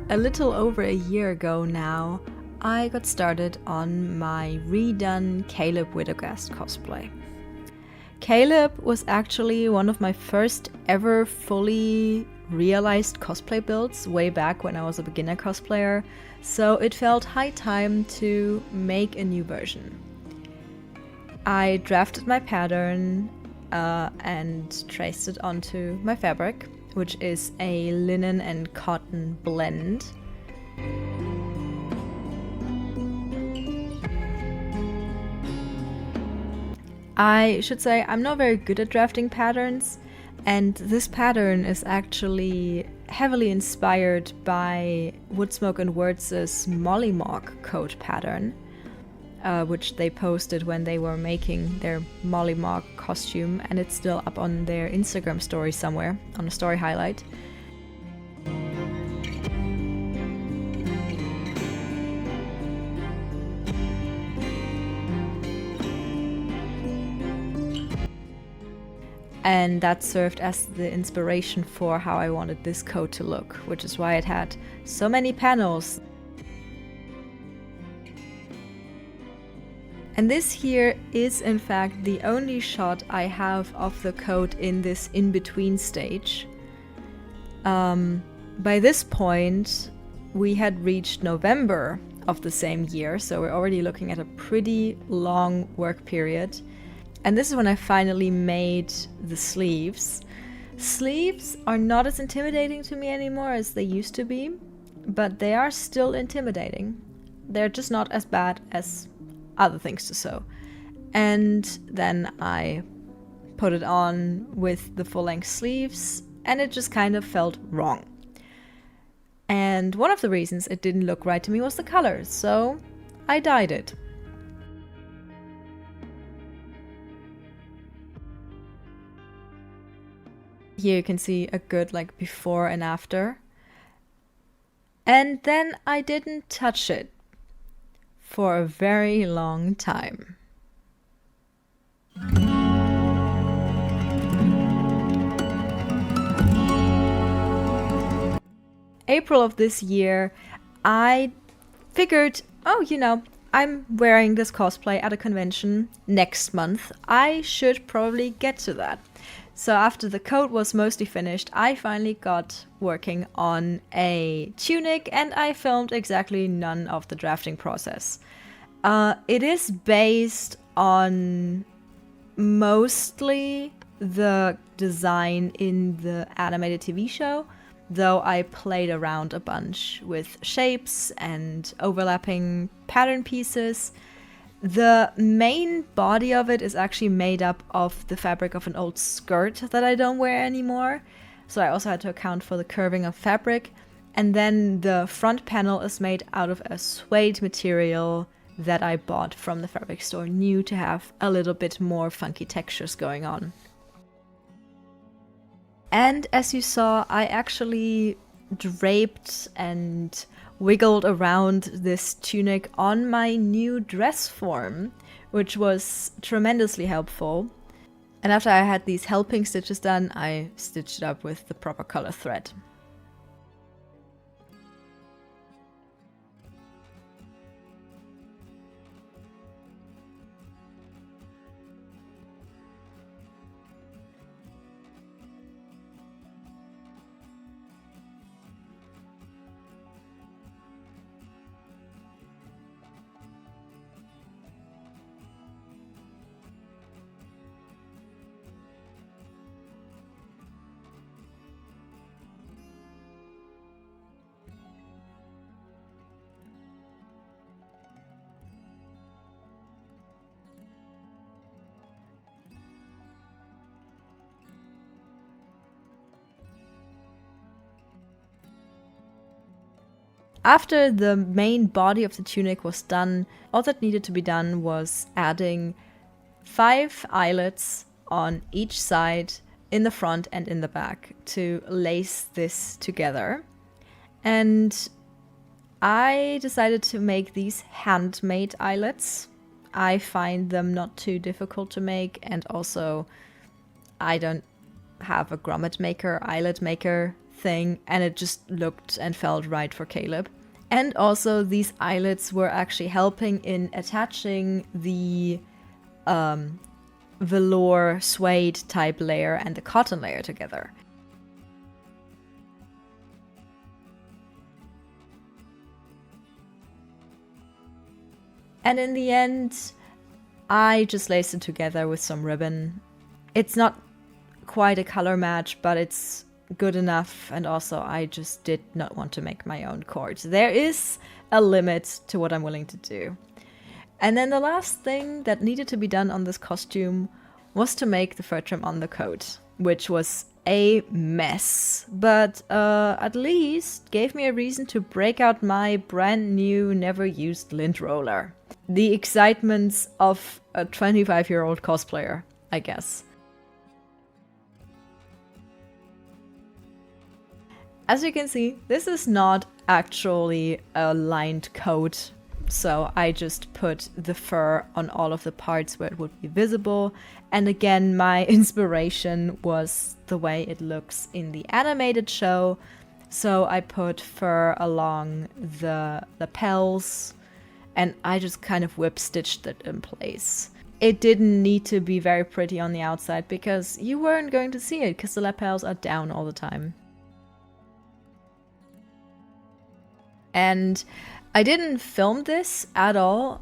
A little over a year ago now, I got started on my redone Caleb Widogast cosplay. Caleb was actually one of my first ever fully realized cosplay builds way back when I was a beginner cosplayer, so it felt high time to make a new version. I drafted my pattern and traced it onto my fabric, which is a linen and cotton blend. I should say I'm not very good at drafting patterns, and this pattern is actually heavily inspired by Woodsmoke and Words' Mollymawk coat pattern, which they posted when they were making their Mollymawk costume, and it's still up on their Instagram story somewhere, on a story highlight. And that served as the inspiration for how I wanted this coat to look, which is why it had so many panels. And this here is in fact the only shot I have of the coat in this in-between stage. By this point, we had reached November of the same year, so we're already looking at a pretty long work period. And this is when I finally made the sleeves. Sleeves are not as intimidating to me anymore as they used to be, but they are still intimidating. They're just not as bad as other things to sew. And then I put it on with the full-length sleeves, and it just kind of felt wrong. And one of the reasons it didn't look right to me was the colors, so I dyed it. Here you can see a good before and after. And then I didn't touch it for a very long time. April of this year, I figured, I'm wearing this cosplay at a convention next month. I should probably get to that. So after the coat was mostly finished, I finally got working on a tunic, and I filmed exactly none of the drafting process. It is based on mostly the design in the animated TV show, though I played around a bunch with shapes and overlapping pattern pieces. The main body of it is actually made up of the fabric of an old skirt that I don't wear anymore, so I also had to account for the curving of fabric. And then the front panel is made out of a suede material that I bought from the fabric store new to have a little bit more funky textures going on. And as you saw, I actually draped and wiggled around this tunic on my new dress form, which was tremendously helpful. And after I had these helping stitches done, I stitched it up with the proper color thread. After the main body of the tunic was done, all that needed to be done was adding 5 eyelets on each side, in the front and in the back, to lace this together. And I decided to make these handmade eyelets. I find them not too difficult to make, and also I don't have a grommet maker, eyelet maker thing, and it just looked and felt right for Caleb. And also these eyelets were actually helping in attaching the velour suede type layer and the cotton layer together. And in the end, I just laced it together with some ribbon. It's not quite a color match, but it's good enough, and also I just did not want to make my own cords. There is a limit to what I'm willing to do. And then the last thing that needed to be done on this costume was to make the fur trim on the coat, which was a mess, but at least gave me a reason to break out my brand new, never used lint roller. The excitements of a 25-year-old cosplayer, I guess. As you can see, this is not actually a lined coat, so I just put the fur on all of the parts where it would be visible. And again, my inspiration was the way it looks in the animated show, so I put fur along the lapels, and I just kind of whip stitched it in place. It didn't need to be very pretty on the outside because you weren't going to see it because the lapels are down all the time. And I didn't film this at all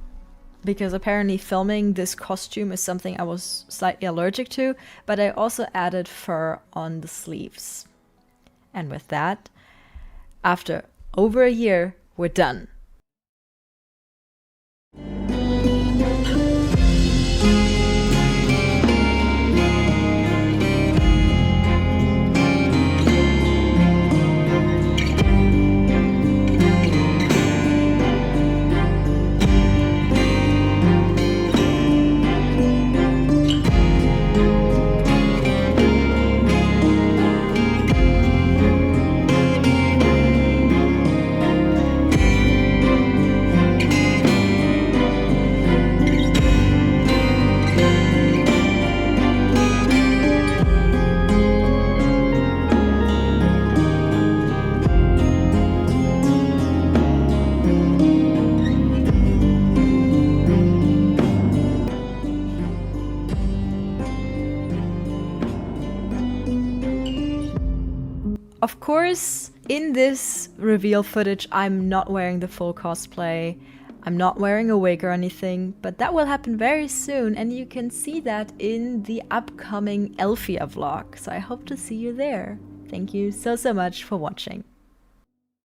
because apparently filming this costume is something I was slightly allergic to, but I also added fur on the sleeves. And with that, after over a year, we're done. Of course, in this reveal footage, I'm not wearing the full cosplay. I'm not wearing a wig or anything, but that will happen very soon, and you can see that in the upcoming Elfia vlog. So I hope to see you there. Thank you so much for watching.